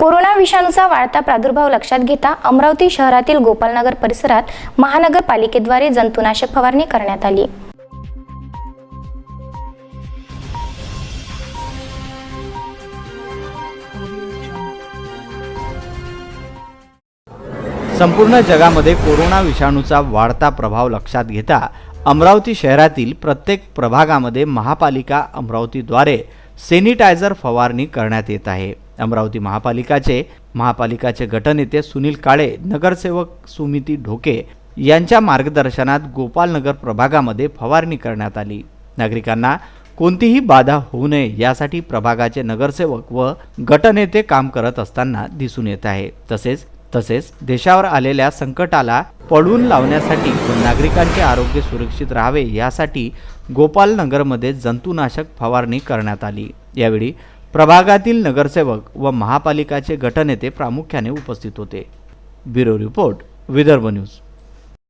Corona विषाणूचा वाढता प्रादुर्भाव लक्षात घेता अमरावती शहरातील गोपालनगर परिसरात महानगरपालिकेद्वारे जंतुनाशक फवारणी करण्यात आली। संपूर्ण जगामध्ये कोरोना विषाणूचा वाढता प्रभाव लक्षात घेता अमरावती शहरातील प्रत्येक प्रभागामध्ये महापालिका अमरावतीद्वारे सॅनिटायझर फवारणी करण्यात येत आहे। अमरावती महापालिकाचे गटनेते सुनील काळे, नगरसेवक सुमिती ढोके यांच्या मार्गदर्शनात गोपालनगर प्रभागामध्ये फवारणी करण्यात आली। नागरिकांना कोणतीही बाधा होऊ नये यासाठी प्रभागाचे नगरसेवक व गटनेते काम करत असताना दिसून येत आहे। तसेच देशावर आलेल्या संकटाला पळवून लावण्यासाठी व नागरिकांचे आरोग्य सुरक्षित राहावे यासाठी गोपालनगरमध्ये जंतुनाशक फवारणी करण्यात आली। यावेळी प्रभागातील नगरसेवक व महापालिकाचे गटनेते प्रामुख्याने उपस्थित होते। Bureau report, Vidarbha news.